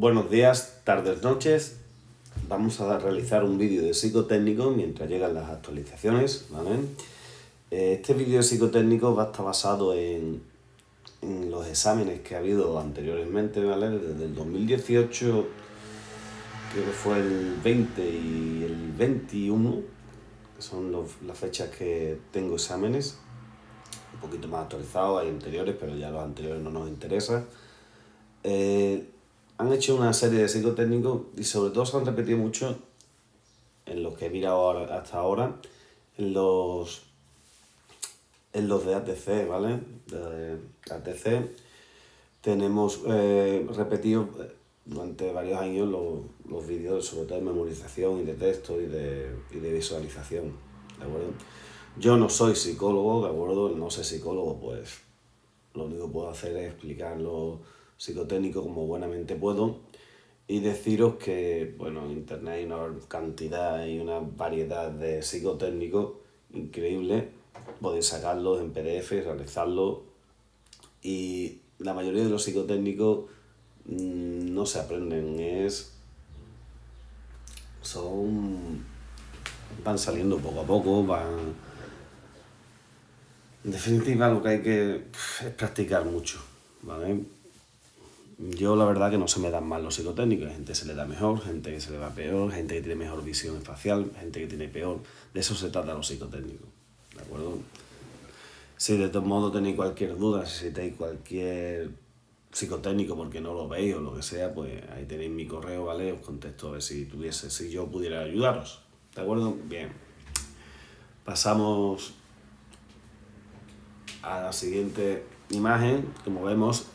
Buenos días, tardes, noches. Vamos a realizar un vídeo de psicotécnico mientras llegan las actualizaciones, ¿vale? Este vídeo psicotécnico va a estar basado en los exámenes que ha habido anteriormente, ¿vale? Desde el 2018, creo que fue el 20 y el 21, que son las fechas que tengo exámenes. Un poquito más actualizados, hay anteriores, pero ya los anteriores no nos interesan. Han hecho una serie de psicotécnicos y sobre todo se han repetido mucho en los que he mirado hasta ahora, en los de ATC, ¿vale? De ATC tenemos repetido durante varios años los vídeos, sobre todo de memorización y de texto y de visualización, ¿de acuerdo? Yo no soy psicólogo, ¿de acuerdo? No sé psicólogo, pues lo único que puedo hacer es explicarlo psicotécnico como buenamente puedo y deciros que, bueno, en internet hay una cantidad y una variedad de psicotécnicos increíble. Podéis sacarlos en PDF, realizarlos, y la mayoría de los psicotécnicos no se aprenden, van saliendo poco a poco, en definitiva lo que hay que es practicar mucho, ¿vale? Yo la verdad que no se me dan mal los psicotécnicos, hay gente que se le da mejor, gente que se le da peor, gente que tiene mejor visión espacial, gente que tiene peor. De eso se trata los psicotécnicos, ¿de acuerdo? Si de todos modos tenéis cualquier duda, si necesitáis cualquier psicotécnico porque no lo veis o lo que sea, pues ahí tenéis mi correo, ¿vale? Os contesto a ver si yo pudiera ayudaros, ¿de acuerdo? Bien. Pasamos a la siguiente imagen. Como vemos,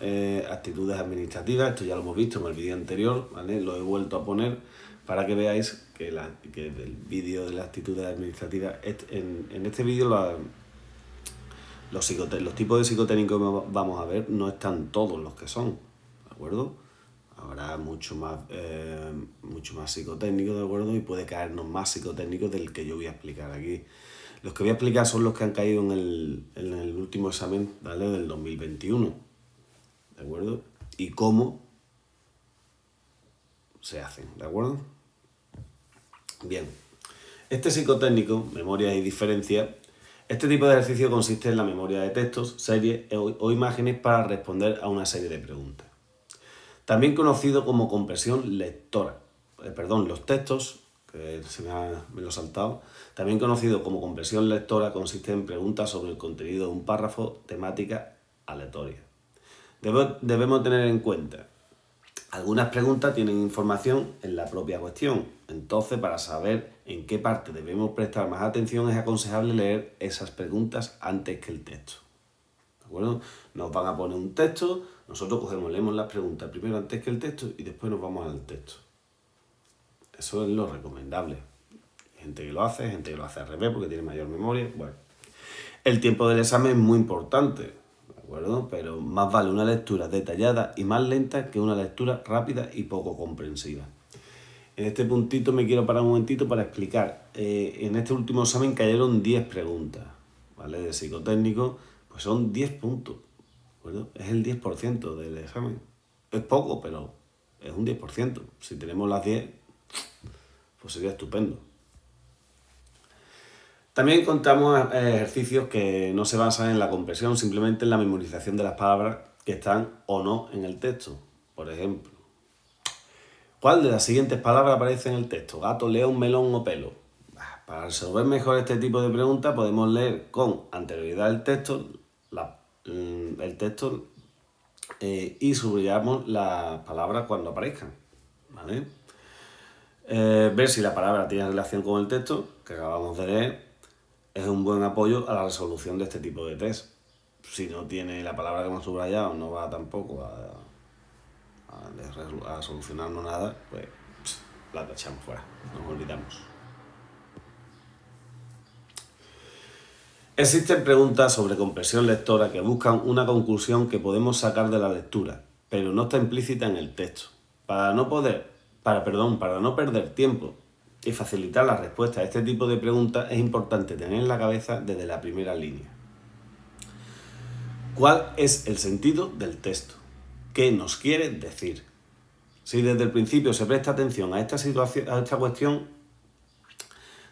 actitudes administrativas. Esto ya lo hemos visto en el vídeo anterior, ¿vale? Lo he vuelto a poner para que veáis que el vídeo de las actitudes administrativas, en este vídeo los tipos de psicotécnicos que vamos a ver no están todos los que son, ¿de acuerdo? Habrá mucho más psicotécnicos, ¿de acuerdo? Y puede caernos más psicotécnicos del que yo voy a explicar aquí. Los que voy a explicar son los que han caído en el último examen, ¿vale? Del 2021, ¿de acuerdo? Y cómo se hacen, ¿de acuerdo? Bien. Este psicotécnico, memoria y diferencia, este tipo de ejercicio consiste en la memoria de textos, series o imágenes para responder a una serie de preguntas. También conocido como comprensión lectora. Los textos, que me lo he saltado, también conocido como comprensión lectora, consiste en preguntas sobre el contenido de un párrafo, temática aleatoria. Debemos tener en cuenta, algunas preguntas tienen información en la propia cuestión, entonces para saber en qué parte debemos prestar más atención es aconsejable leer esas preguntas antes que el texto. ¿De acuerdo? Nos van a poner un texto, nosotros leemos las preguntas primero antes que el texto y después nos vamos al texto. Eso es lo recomendable. Hay gente que lo hace, gente que lo hace al revés porque tiene mayor memoria. Bueno, el tiempo del examen es muy importante, ¿de acuerdo? Pero más vale una lectura detallada y más lenta que una lectura rápida y poco comprensiva. En este puntito me quiero parar un momentito para explicar. En este último examen cayeron 10 preguntas, ¿vale? De psicotécnico, pues son 10 puntos, ¿de acuerdo? Es el 10% del examen. Es poco, pero es un 10%. Si tenemos las 10, pues sería estupendo. También encontramos ejercicios que no se basan en la comprensión, simplemente en la memorización de las palabras que están o no en el texto. Por ejemplo, ¿cuál de las siguientes palabras aparece en el texto? Gato, león, melón o pelo. Para resolver mejor este tipo de preguntas podemos leer con anterioridad el texto y subrayamos las palabras cuando aparezcan, ¿vale? Ver si la palabra tiene relación con el texto que acabamos de leer es un buen apoyo a la resolución de este tipo de test. Si no tiene la palabra que hemos subrayado, no va tampoco a solucionarnos nada, pues la tachamos fuera, nos olvidamos. Existen preguntas sobre comprensión lectora que buscan una conclusión que podemos sacar de la lectura, pero no está implícita en el texto. Para no perder tiempo y facilitar la respuesta a este tipo de preguntas es importante tener en la cabeza desde la primera línea. ¿Cuál es el sentido del texto? ¿Qué nos quiere decir? Si desde el principio se presta atención a esta situación, a esta cuestión,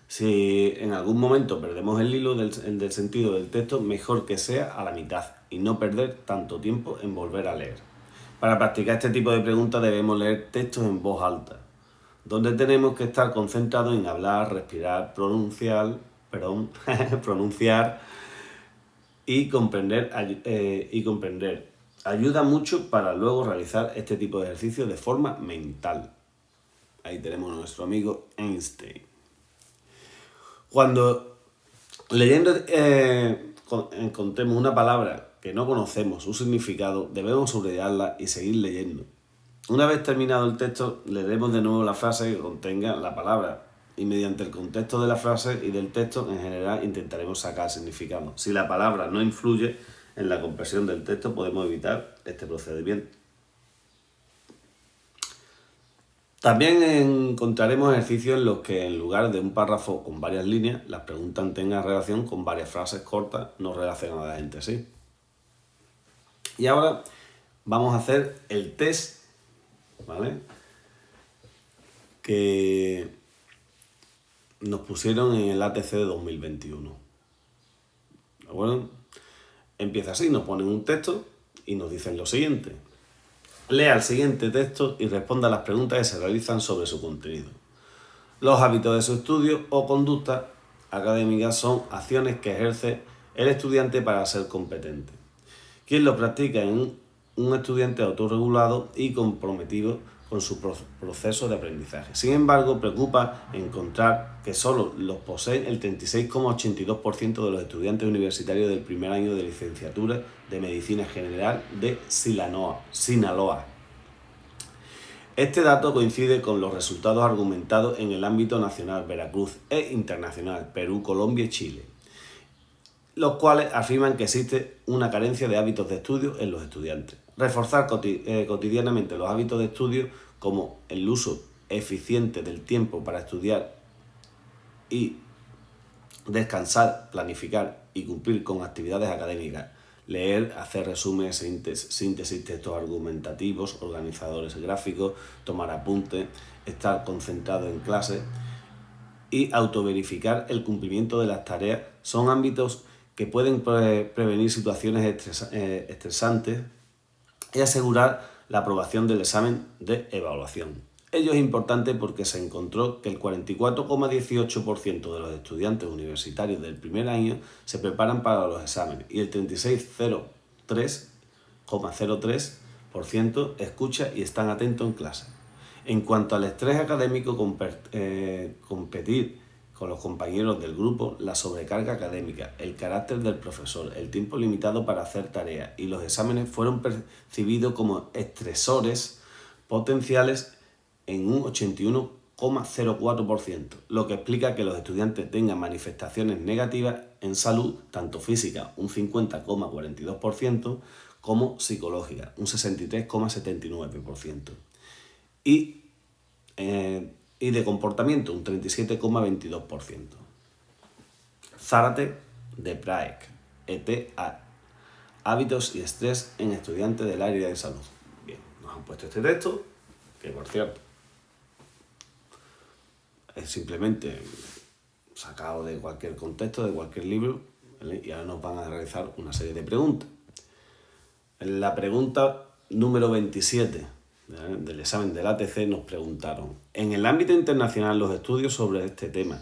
si en algún momento perdemos el hilo del sentido del texto, mejor que sea a la mitad y no perder tanto tiempo en volver a leer. Para practicar este tipo de preguntas debemos leer textos en voz alta, donde tenemos que estar concentrados en hablar, respirar, pronunciar y comprender. Ayuda mucho para luego realizar este tipo de ejercicios de forma mental. Ahí tenemos a nuestro amigo Einstein. Cuando leyendo encontremos una palabra que no conocemos su significado, debemos subrayarla y seguir leyendo. Una vez terminado el texto, leeremos de nuevo la frase que contenga la palabra y mediante el contexto de la frase y del texto en general intentaremos sacar significado. Si la palabra no influye en la comprensión del texto, podemos evitar este procedimiento. También encontraremos ejercicios en los que en lugar de un párrafo con varias líneas, las preguntas tengan relación con varias frases cortas no relacionadas entre sí. Y ahora vamos a hacer el test, ¿vale?, que nos pusieron en el ATC de 2021. ¿De acuerdo? Empieza así, nos ponen un texto y nos dicen lo siguiente. Lea el siguiente texto y responda a las preguntas que se realizan sobre su contenido. Los hábitos de su estudio o conducta académica son acciones que ejerce el estudiante para ser competente. Quien lo practica en un estudiante autorregulado y comprometido con su proceso de aprendizaje. Sin embargo, preocupa encontrar que solo los poseen el 36,82% de los estudiantes universitarios del primer año de licenciatura de Medicina General de Sinaloa. Este dato coincide con los resultados argumentados en el ámbito nacional, Veracruz, e internacional, Perú, Colombia y Chile, los cuales afirman que existe una carencia de hábitos de estudio en los estudiantes. Reforzar cotidianamente los hábitos de estudio, como el uso eficiente del tiempo para estudiar y descansar, planificar y cumplir con actividades académicas, leer, hacer resúmenes, síntesis, textos argumentativos, organizadores gráficos, tomar apuntes, estar concentrado en clase y autoverificar el cumplimiento de las tareas son ámbitos que pueden prevenir situaciones estresantes y asegurar la aprobación del examen de evaluación. Ello es importante porque se encontró que el 44,18% de los estudiantes universitarios del primer año se preparan para los exámenes y el 36,03% escucha y están atentos en clase. En cuanto al estrés académico, competir con los compañeros del grupo, la sobrecarga académica, el carácter del profesor, el tiempo limitado para hacer tareas y los exámenes fueron percibidos como estresores potenciales en un 81,04%, lo que explica que los estudiantes tengan manifestaciones negativas en salud, tanto física, un 50,42%, como psicológica, un 63,79%. Y de comportamiento, un 37,22%. Zárate de Prague, ETA, hábitos y estrés en estudiantes del área de salud. Bien, nos han puesto este texto, que por cierto es simplemente sacado de cualquier contexto, de cualquier libro, ¿vale? Y ahora nos van a realizar una serie de preguntas. En la pregunta número 27 del examen del ATC nos preguntaron: en el ámbito internacional, los estudios sobre este tema,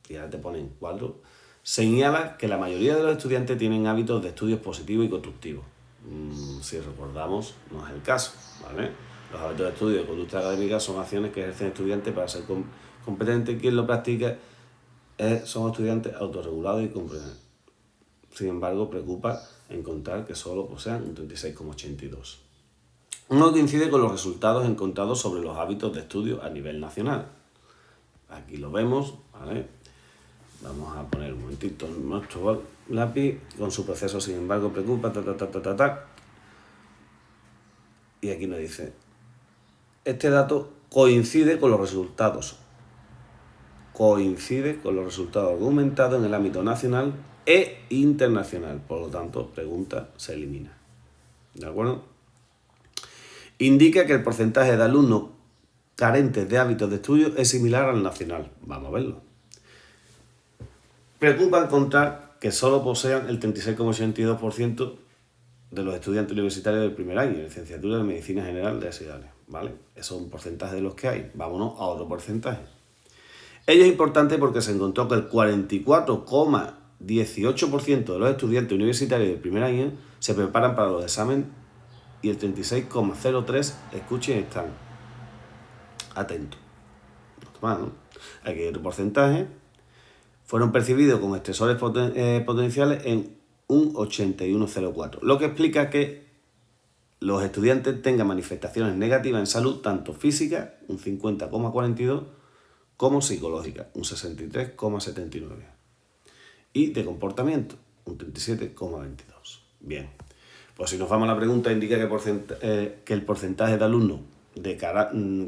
y ahora te ponen cuadro, señala que la mayoría de los estudiantes tienen hábitos de estudios positivos y constructivos. Si recordamos, no es el caso, ¿vale? Los hábitos de estudio y conducta académica son acciones que ejercen estudiantes para ser competentes. Quien lo practica son estudiantes autorregulados y competentes. Sin embargo, preocupa encontrar que solo posean un 36,82%. Uno coincide con los resultados encontrados sobre los hábitos de estudio a nivel nacional. Aquí lo vemos, ¿vale? Vamos a poner un momentito nuestro lápiz. Con su proceso, sin embargo, preocupa, Y aquí nos dice: este dato coincide con los resultados argumentados en el ámbito nacional e internacional. Por lo tanto, pregunta se elimina. ¿De acuerdo? Indica que el porcentaje de alumnos carentes de hábitos de estudio es similar al nacional. Vamos a verlo. Preocupa encontrar que solo posean el 36,82% de los estudiantes universitarios del primer año de licenciatura de Medicina General de Asidales, ¿vale? Eso es un porcentaje de los que hay. Vámonos a otro porcentaje. Ello es importante porque se encontró que el 44,18% de los estudiantes universitarios del primer año se preparan para los exámenes y el 36,03% escuchen y están atentos. ¿No? Aquí hay otro porcentaje. Fueron percibidos con estresores potenciales en un 81,04%, lo que explica que los estudiantes tengan manifestaciones negativas en salud, tanto física, un 50,42%, como psicológica, un 63,79%. Y de comportamiento, un 37,22%. Bien, pues si nos vamos a la pregunta, indica que el porcentaje de alumnos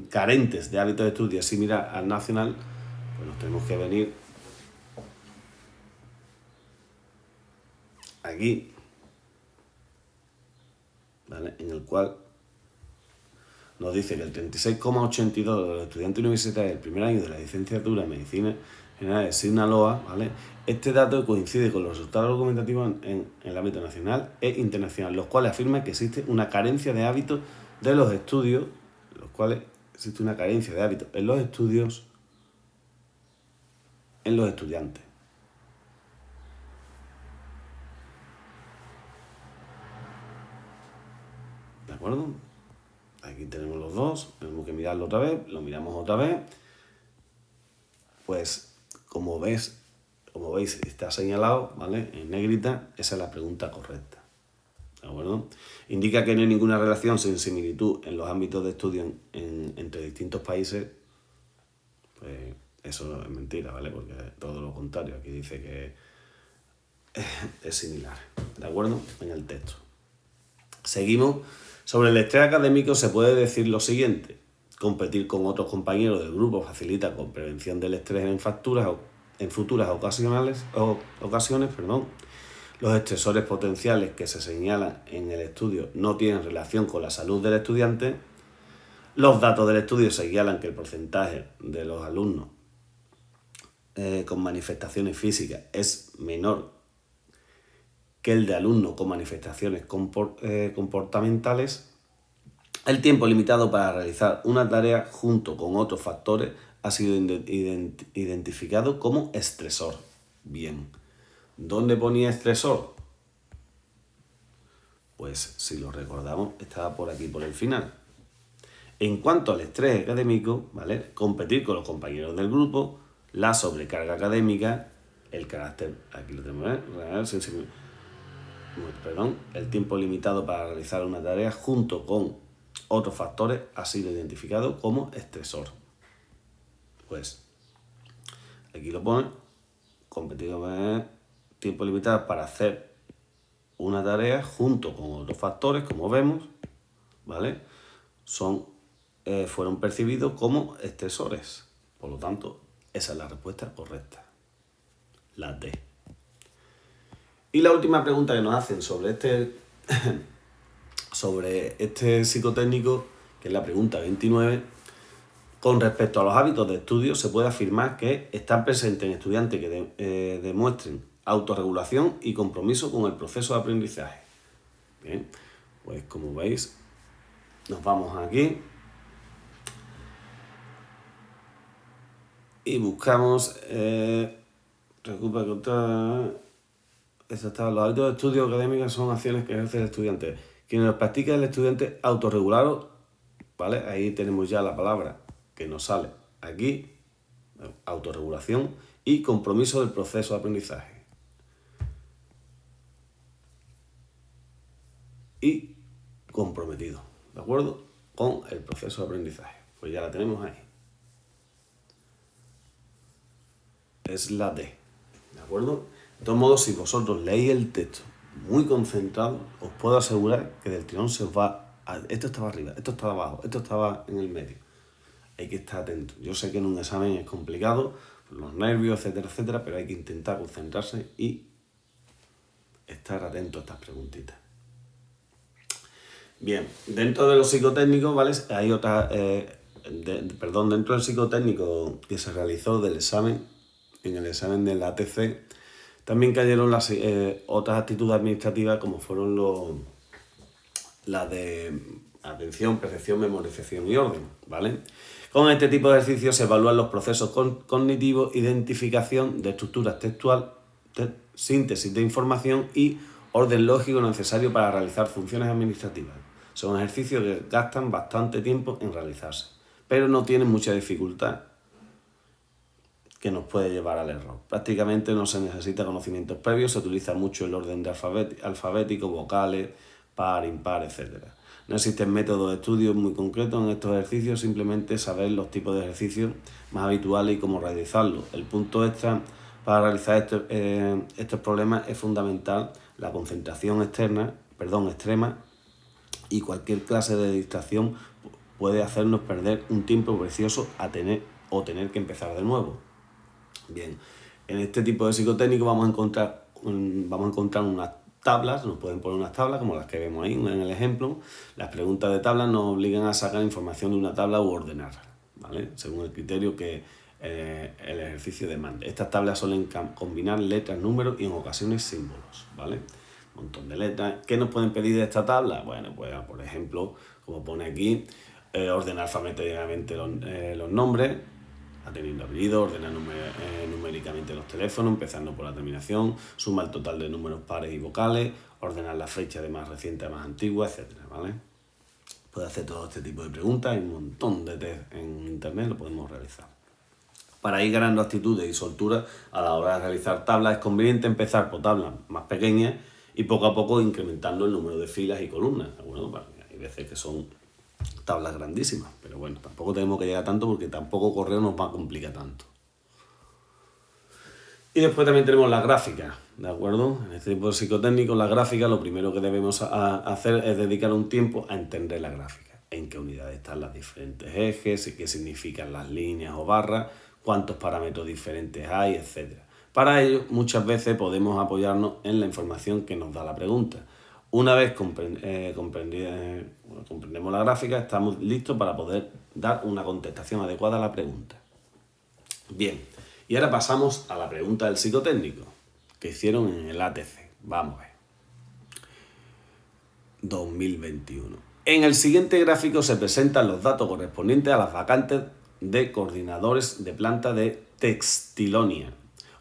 carentes de hábitos de estudio es similar al nacional, pues nos tenemos que venir aquí, ¿vale? En el cual nos dice que el 36,82% de los estudiantes universitarios del primer año de la licenciatura en Medicina General de Sinaloa, ¿vale? Este dato coincide con los resultados argumentativos en el ámbito nacional e internacional, los cuales afirman que existe una carencia de hábitos de los estudios, en los estudios en los estudiantes. ¿De acuerdo? Aquí tenemos los dos, tenemos que mirarlo otra vez, lo miramos otra vez. Pues como veis está señalado, ¿vale? En negrita, esa es la pregunta correcta. ¿De acuerdo? Indica que no hay ninguna relación sin similitud en los ámbitos de estudio entre distintos países. Pues eso es mentira, ¿vale? Porque es todo lo contrario. Aquí dice que es similar. ¿De acuerdo? En el texto. Seguimos. Sobre el estrés académico se puede decir lo siguiente. Competir con otros compañeros del grupo facilita con prevención del estrés en futuras ocasiones. Los estresores potenciales que se señalan en el estudio no tienen relación con la salud del estudiante. Los datos del estudio señalan que el porcentaje de los alumnos con manifestaciones físicas es menor que el de alumnos con manifestaciones comportamentales. El tiempo limitado para realizar una tarea junto con otros factores ha sido identificado como estresor. Bien, ¿dónde ponía estresor? Pues si lo recordamos, estaba por aquí, por el final. En cuanto al estrés académico, ¿vale? Competir con los compañeros del grupo, la sobrecarga académica, el carácter, aquí lo tenemos, el tiempo limitado para realizar una tarea junto con otros factores ha sido identificado como estresor. Pues aquí lo pone, competido tiempo limitado para hacer una tarea junto con otros factores, como vemos, ¿vale? Fueron percibidos como estresores. Por lo tanto, esa es la respuesta correcta. La D. Y la última pregunta que nos hacen sobre este psicotécnico, que es la pregunta 29, con respecto a los hábitos de estudio, se puede afirmar que están presentes en estudiantes que demuestren autorregulación y compromiso con el proceso de aprendizaje. Bien, pues como veis, nos vamos aquí y buscamos los hábitos de estudio académicos son acciones que ejerce el estudiante. Quienes los practica el estudiante autorregulado, ¿vale? Ahí tenemos ya la palabra que nos sale aquí, autorregulación y compromiso del proceso de aprendizaje. Y comprometido, ¿de acuerdo? Con el proceso de aprendizaje. Pues ya la tenemos ahí. Es la D, ¿de acuerdo? De todos modos, si vosotros leéis el texto muy concentrado, os puedo asegurar que del tirón se os va... Esto estaba arriba, esto estaba abajo, esto estaba en el medio. Hay que estar atento. Yo sé que en un examen es complicado, por los nervios, etcétera, etcétera, pero hay que intentar concentrarse y estar atento a estas preguntitas. Bien, dentro de los psicotécnicos, ¿vale? Hay otras, dentro del psicotécnico que se realizó del examen, en el examen del ATC, también cayeron las otras actitudes administrativas como fueron las de atención, percepción, memorización y orden, ¿vale? Con este tipo de ejercicios se evalúan los procesos cognitivos, identificación de estructuras textual, síntesis de información y orden lógico necesario para realizar funciones administrativas. Son ejercicios que gastan bastante tiempo en realizarse, pero no tienen mucha dificultad que nos puede llevar al error. Prácticamente no se necesita conocimientos previos, se utiliza mucho el orden de alfabético, vocales, par, impar, etc. No existen métodos de estudio muy concretos en estos ejercicios, simplemente saber los tipos de ejercicios más habituales y cómo realizarlos. El punto extra para realizar estos problemas es fundamental la concentración extrema, y cualquier clase de distracción puede hacernos perder un tiempo precioso tener que empezar de nuevo. Bien, en este tipo de psicotécnico vamos a encontrar unas tablas, nos pueden poner unas tablas como las que vemos ahí en el ejemplo. Las preguntas de tablas nos obligan a sacar información de una tabla u ordenarla, ¿vale? Según el criterio que el ejercicio demande. Estas tablas suelen combinar letras, números y en ocasiones símbolos, ¿vale? Un montón de letras. ¿Qué nos pueden pedir de esta tabla? Bueno, pues por ejemplo, como pone aquí, ordenar alfabéticamente los nombres, atendiendo apellidos, ordenar numéricamente los teléfonos, empezando por la terminación, suma el total de números pares y vocales, ordenar la fecha de más reciente a más antigua, etc. ¿Vale? Puede hacer todo este tipo de preguntas, hay un montón de test en internet, lo podemos realizar. Para ir ganando actitudes y soltura a la hora de realizar tablas, es conveniente empezar por tablas más pequeñas y poco a poco incrementando el número de filas y columnas. Bueno, hay veces que son tablas grandísimas, pero bueno, tampoco tenemos que llegar tanto porque tampoco correo nos va a complicar tanto. Y después también tenemos las gráficas, ¿de acuerdo? En este tipo de psicotécnicos, las gráficas, lo primero que debemos hacer es dedicar un tiempo a entender la gráfica, en qué unidades están los diferentes ejes, qué significan las líneas o barras, cuántos parámetros diferentes hay, etc. Para ello, muchas veces podemos apoyarnos en la información que nos da la pregunta. Una vez comprendemos la gráfica, estamos listos para poder dar una contestación adecuada a la pregunta. Bien, y ahora pasamos a la pregunta del psicotécnico que hicieron en el ATC. Vamos a ver. 2021. En el siguiente gráfico se presentan los datos correspondientes a las vacantes de coordinadores de planta de Textilonia,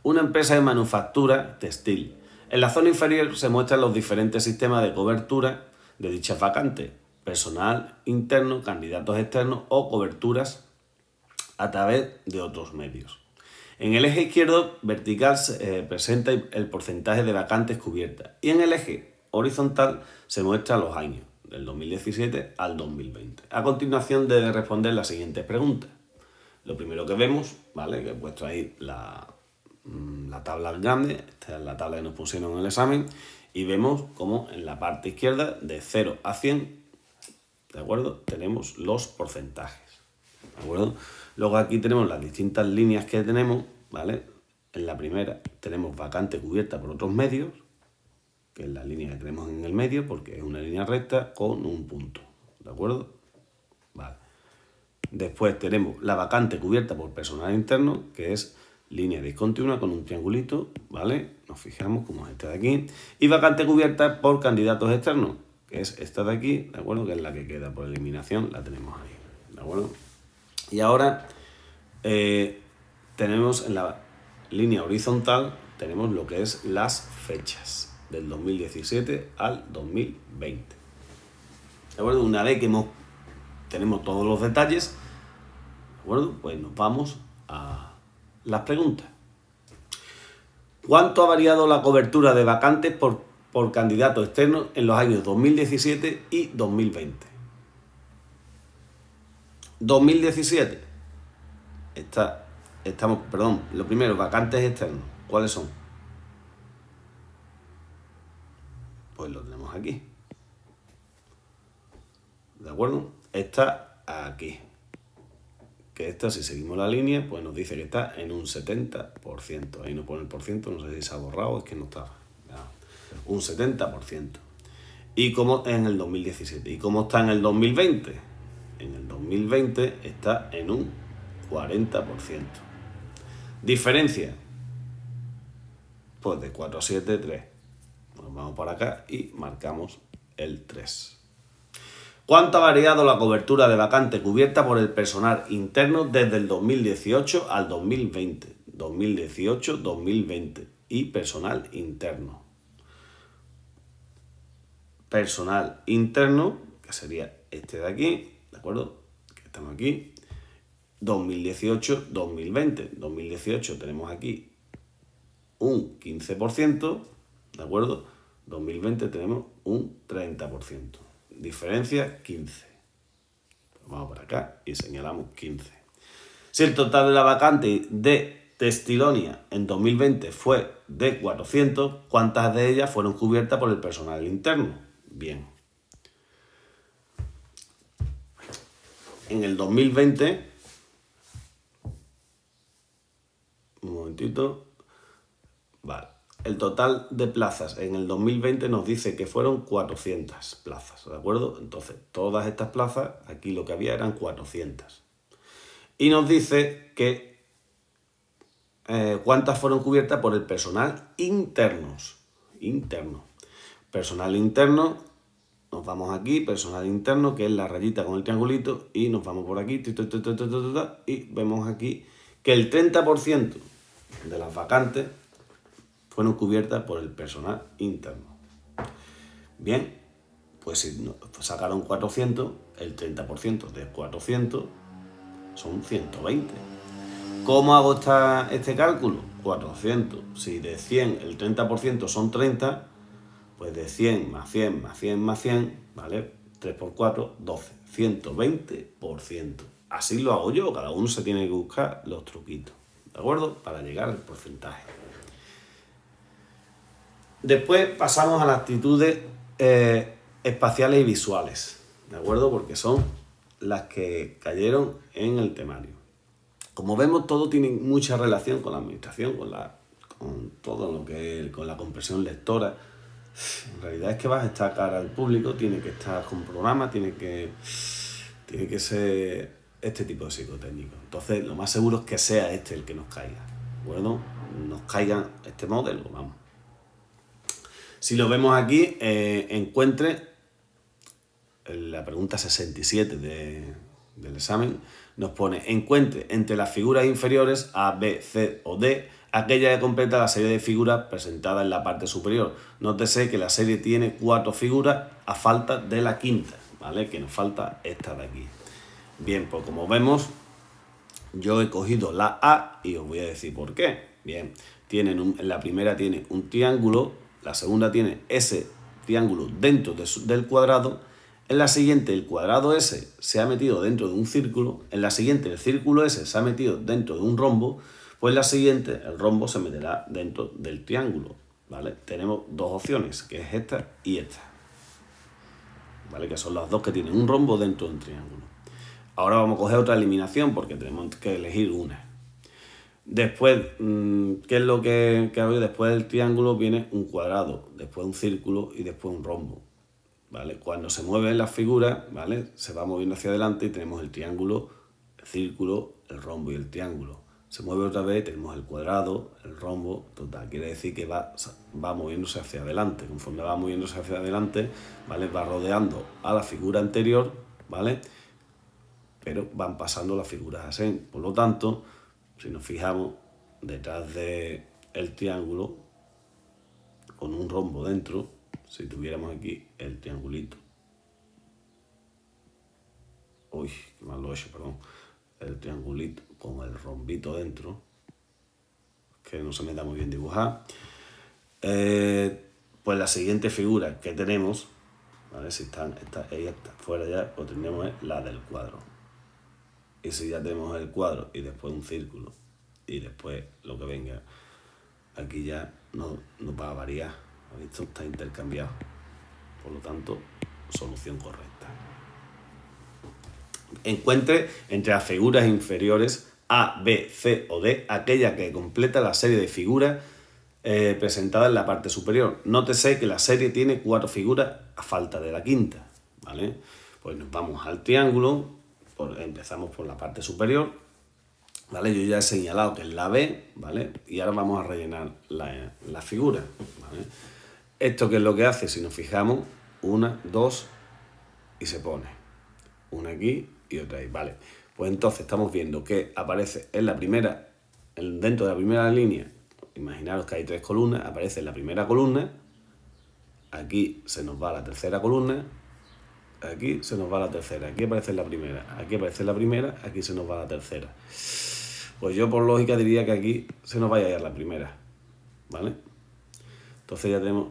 una empresa de manufactura textil. En la zona inferior se muestran los diferentes sistemas de cobertura de dichas vacantes, personal interno, candidatos externos o coberturas a través de otros medios. En el eje izquierdo vertical se presenta el porcentaje de vacantes cubiertas y en el eje horizontal se muestran los años, del 2017 al 2020. A continuación debe responder las siguientes preguntas. Lo primero que vemos, ¿vale? Que he puesto ahí la tabla grande, esta es la tabla que nos pusieron en el examen, y vemos como en la parte izquierda, de 0 a 100, ¿de acuerdo? Tenemos los porcentajes, ¿de acuerdo? Luego aquí tenemos las distintas líneas que tenemos, ¿vale? En la primera tenemos vacante cubierta por otros medios, que es la línea que tenemos en el medio, porque es una línea recta con un punto, ¿de acuerdo? Vale. Después tenemos la vacante cubierta por personal interno, que es línea discontinua con un triangulito, ¿vale? Nos fijamos como es esta de aquí. Y vacante cubierta por candidatos externos, que es esta de aquí, ¿de acuerdo? Que es la que queda por eliminación, la tenemos ahí, ¿de acuerdo? Y ahora tenemos en la línea horizontal, tenemos lo que es las fechas, del 2017 al 2020. ¿De acuerdo? Una vez que tenemos todos los detalles, ¿de acuerdo? Pues nos vamos a las preguntas. ¿Cuánto ha variado la cobertura de vacantes por candidatos externos en los años 2017 y 2020? 2017. Lo primero, vacantes externos. ¿Cuáles son? Pues lo tenemos aquí. ¿De acuerdo? Está aquí. Que esta, si seguimos la línea, pues nos dice que está en un 70%. Ahí no pone el por ciento, no sé si se ha borrado, es que no está. Un 70%. Y como en el 2017. ¿Y cómo está en el 2020? En el 2020 está en un 40%. Diferencia, pues de 4 a 7, 3. Nos vamos para acá y marcamos el 3. ¿Cuánto ha variado la cobertura de vacante cubierta por el personal interno desde el 2018 al 2020? 2018-2020. Y personal interno. Personal interno, que sería este de aquí, ¿de acuerdo? Que estamos aquí. 2018-2020. 2018 tenemos aquí un 15%, ¿de acuerdo? 2020 tenemos un 30%. Diferencia 15. Vamos por acá y señalamos 15. Si el total de la vacante de Testilonia en 2020 fue de 400, ¿cuántas de ellas fueron cubiertas por el personal interno? Bien. En el 2020, un momentito, vale. El total de plazas en el 2020 nos dice que fueron 400 plazas, ¿de acuerdo? Entonces, todas estas plazas, aquí lo que había eran 400. Y nos dice que cuántas fueron cubiertas por el personal interno. Personal interno, nos vamos aquí, personal interno, que es la rayita con el triangulito, y nos vamos por aquí, y vemos aquí que el 30% de las vacantes fueron cubiertas por el personal interno. Bien, pues si sacaron 400, el 30% de 400 son 120. ¿Cómo hago este cálculo? 400. Si de 100 el 30% son 30, pues de 100 más 100 más 100 más 100, ¿vale? 3 por 4, 12. 120%. Así lo hago yo, cada uno se tiene que buscar los truquitos, ¿de acuerdo? Para llegar al porcentaje. Después pasamos a las actitudes espaciales y visuales, ¿de acuerdo? Porque son las que cayeron en el temario. Como vemos, todo tiene mucha relación con la administración, con todo lo que es, con la comprensión lectora. En realidad es que vas a estar cara al público, tiene que estar con programa, tiene que ser este tipo de psicotécnico. Entonces, lo más seguro es que sea este el que nos caiga. Bueno, nos caiga este modelo, vamos. Si lo vemos aquí, encuentre la pregunta 67 del examen, nos pone: encuentre entre las figuras inferiores A, B, C o D aquella que completa la serie de figuras presentadas en la parte superior. Nótese que la serie tiene 4 figuras a falta de la quinta, ¿vale? Que nos falta esta de aquí. Bien, pues como vemos, yo he cogido la A y os voy a decir por qué. Bien, la primera tiene un triángulo, la segunda tiene ese triángulo dentro del cuadrado, en la siguiente el cuadrado ese se ha metido dentro de un círculo, en la siguiente el círculo ese se ha metido dentro de un rombo, pues en la siguiente el rombo se meterá dentro del triángulo, ¿vale? Tenemos dos opciones, que es esta y esta, ¿vale? Que son las dos que tienen un rombo dentro de un triángulo. Ahora vamos a coger otra eliminación porque tenemos que elegir una. Después, ¿qué es lo que hago? Después del triángulo viene un cuadrado, después un círculo y después un rombo, ¿vale? Cuando se mueven las figuras, ¿vale? Se va moviendo hacia adelante y tenemos el triángulo, el círculo, el rombo y el triángulo. Se mueve otra vez, tenemos el cuadrado, el rombo, total. Quiere decir que va moviéndose hacia adelante. Conforme va moviéndose hacia adelante, ¿vale? Va rodeando a la figura anterior, ¿vale? Pero van pasando las figuras así. Por lo tanto, si nos fijamos, detrás del triángulo, con un rombo dentro, si tuviéramos aquí el triangulito, uy, qué mal lo he hecho, perdón, el triangulito con el rombito dentro, que no se me da muy bien dibujar, pues la siguiente figura que tenemos, ¿vale? Si ella está fuera ya, pues tendríamos la del cuadro. Y si ya tenemos el cuadro y después un círculo y después lo que venga, aquí ya no va a variar. Esto está intercambiado. Por lo tanto, solución correcta. Encuentre entre las figuras inferiores A, B, C o D aquella que completa la serie de figuras presentada en la parte superior. Nótese que la serie tiene 4 figuras a falta de la quinta, ¿vale? Pues nos vamos al triángulo, empezamos por la parte superior, ¿vale? Yo ya he señalado que es la B, ¿vale? Y ahora vamos a rellenar la figura, ¿vale? Esto que es lo que hace, si nos fijamos, 1, 2 y se pone una aquí y otra ahí, ¿vale? Pues entonces estamos viendo que aparece en la primera, dentro de la primera línea, imaginaros que hay 3 columnas, aparece en la primera columna, aquí se nos va la tercera columna, aquí se nos va la tercera, aquí aparece la primera, aquí aparece la primera, aquí se nos va la tercera. Pues yo por lógica diría que aquí se nos vaya a ir la primera, ¿vale? Entonces ya tenemos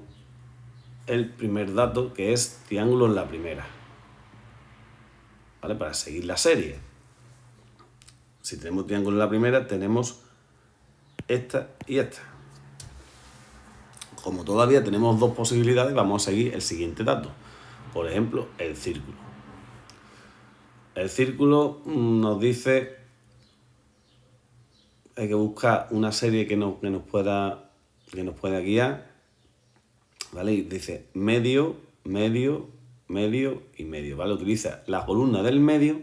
el primer dato, que es triángulo en la primera, ¿vale? Para seguir la serie. Si tenemos triángulo en la primera, tenemos esta y esta. Como todavía tenemos 2 posibilidades, vamos a seguir el siguiente dato. Por ejemplo, el círculo. El círculo nos dice hay que buscar una serie que nos pueda guiar, ¿vale? Y dice medio, medio, medio y medio, ¿vale? Utiliza la columna del medio,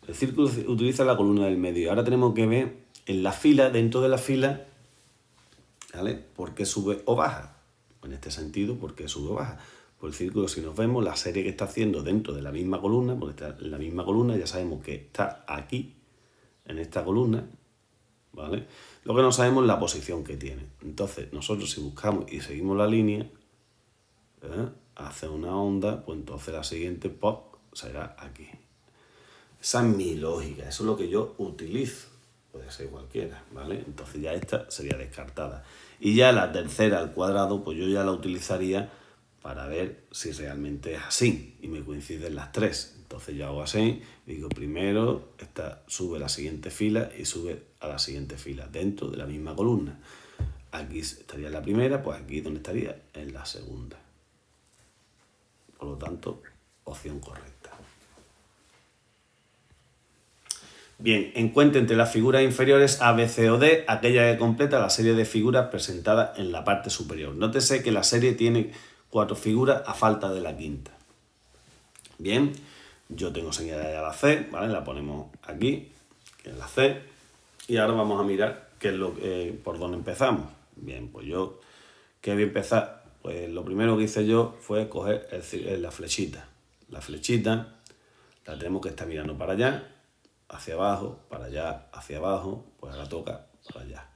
el círculo utiliza la columna del medio. Ahora tenemos que ver en la fila, dentro de la fila, ¿vale? ¿Por qué sube o baja? En este sentido, ¿por qué sube o baja? Pues el círculo, si nos vemos, la serie que está haciendo dentro de la misma columna, porque está en la misma columna, ya sabemos que está aquí, en esta columna, ¿vale? Lo que no sabemos es la posición que tiene. Entonces, nosotros si buscamos y seguimos la línea, hace una onda, pues entonces la siguiente pop será aquí. Esa es mi lógica, eso es lo que yo utilizo. Puede ser cualquiera, ¿vale? Entonces ya esta sería descartada. Y ya la tercera al cuadrado, pues yo ya la utilizaría para ver si realmente es así y me coinciden las 3. Entonces yo hago así, digo primero, esta sube a la siguiente fila y sube a la siguiente fila dentro de la misma columna. Aquí estaría en la primera, pues aquí donde estaría, en la segunda. Por lo tanto, opción correcta. Bien, encuentre entre las figuras inferiores A, B, C o D aquella que completa la serie de figuras presentadas en la parte superior. Nótese que la serie tiene 4 figuras a falta de la quinta. Bien, yo tengo señalada ya la C, ¿vale? La ponemos aquí, que es la C. Y ahora vamos a mirar qué es por dónde empezamos. Bien, pues yo, ¿qué voy a empezar? Pues lo primero que hice yo fue coger la flechita. La flechita la tenemos que estar mirando para allá, hacia abajo, para allá, hacia abajo, pues ahora toca para allá.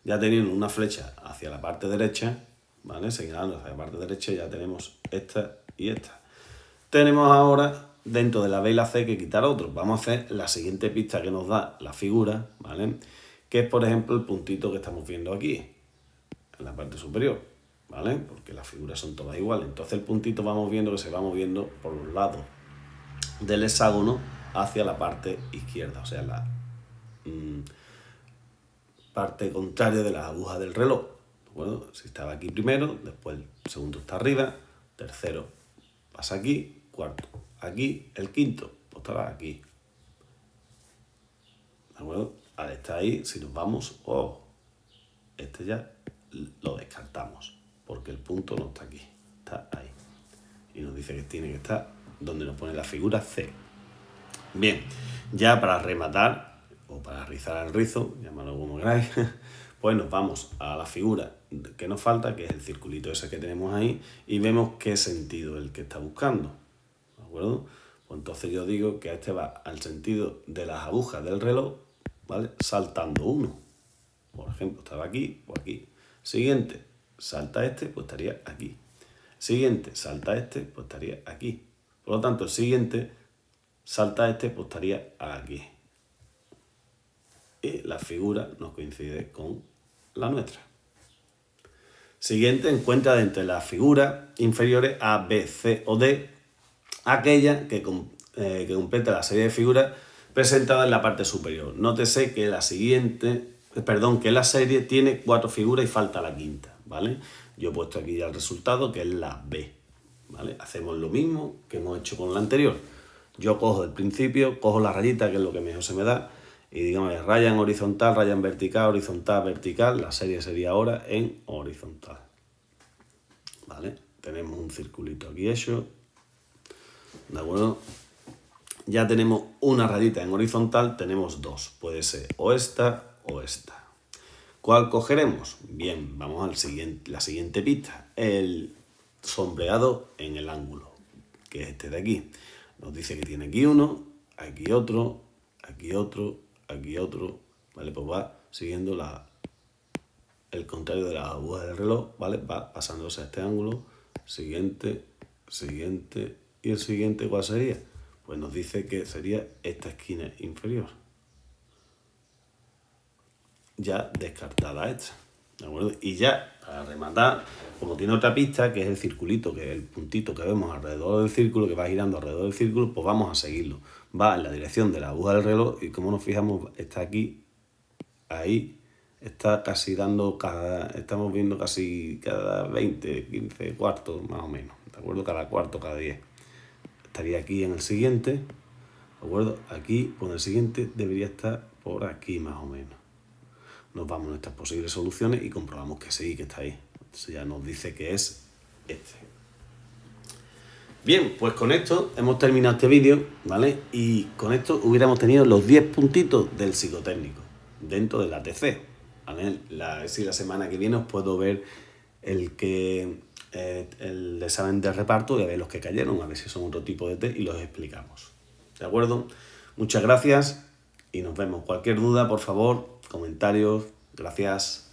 Ya teniendo una flecha hacia la parte derecha, ¿vale? Señalando hacia la parte derecha, ya tenemos esta y esta. Tenemos ahora, dentro de la B y la C, que quitar otro. Vamos a hacer la siguiente pista que nos da la figura, ¿vale? Que es, por ejemplo, el puntito que estamos viendo aquí, en la parte superior, ¿vale? Porque las figuras son todas iguales. Entonces el puntito vamos viendo que se va moviendo por los lados del hexágono hacia la parte izquierda, o sea, la parte contraria de las agujas del reloj. Bueno, si estaba aquí primero, después el segundo está arriba, tercero pasa aquí, cuarto aquí, el quinto pues estará aquí. ¿De acuerdo? Al estar ahí, si nos vamos, este ya lo descartamos, porque el punto no está aquí, está ahí. Y nos dice que tiene que estar donde nos pone la figura C. Bien, ya para rematar, o para rizar el rizo, llámalo como queráis, pues nos vamos a la figura que nos falta, que es el circulito ese que tenemos ahí, y vemos qué sentido es el que está buscando, ¿de acuerdo? Pues entonces yo digo que este va al sentido de las agujas del reloj, ¿vale? Saltando uno. Por ejemplo, estaba aquí o aquí. Siguiente, salta este, pues estaría aquí. Siguiente, salta este, pues estaría aquí. Por lo tanto, el siguiente, salta este, pues estaría aquí. Y la figura nos coincide con la nuestra. Siguiente, encuentra de entre las figuras inferiores A, B, C o D aquella que completa la serie de figuras presentadas en la parte superior. Nótese que la serie tiene 4 figuras y falta la quinta, ¿vale? Yo he puesto aquí ya el resultado, que es la B, ¿vale? Hacemos lo mismo que hemos hecho con la anterior. Yo cojo el principio, cojo la rayita, que es lo que mejor se me da, y digamos raya en horizontal, raya en vertical, horizontal, vertical, la serie sería ahora en horizontal. ¿Vale? Tenemos un circulito aquí hecho, ¿de acuerdo? Ya tenemos una rayita en horizontal, tenemos dos, puede ser o esta o esta. ¿Cuál cogeremos? Bien, vamos a la siguiente pista, el sombreado en el ángulo, que es este de aquí. Nos dice que tiene aquí uno, aquí otro, aquí otro, aquí otro, ¿vale? Pues va siguiendo el contrario de la aguja del reloj, ¿vale? Va pasándose a este ángulo, siguiente, siguiente, y el siguiente, ¿cuál sería? Pues nos dice que sería esta esquina inferior. Ya descartada esta, ¿de acuerdo? Y ya, para rematar, como tiene otra pista, que es el circulito, que es el puntito que vemos alrededor del círculo, que va girando alrededor del círculo, pues vamos a seguirlo. Va en la dirección de la aguja del reloj y como nos fijamos, está aquí, ahí, está casi dando estamos viendo casi cada 20, 15 cuartos más o menos, ¿de acuerdo? Cada cuarto, cada 10. Estaría aquí en el siguiente, ¿de acuerdo? Aquí, pues en el siguiente debería estar por aquí más o menos. Nos vamos a nuestras posibles soluciones y comprobamos que sí, que está ahí. Entonces ya nos dice que es este. Bien, pues con esto hemos terminado este vídeo, ¿vale? Y con esto hubiéramos tenido los 10 puntitos del psicotécnico dentro del ATC, ¿vale? Si la semana que viene os puedo ver el examen de reparto y a ver los que cayeron, a ver si son otro tipo de test y los explicamos. ¿De acuerdo? Muchas gracias y nos vemos. Cualquier duda, por favor, comentarios. Gracias.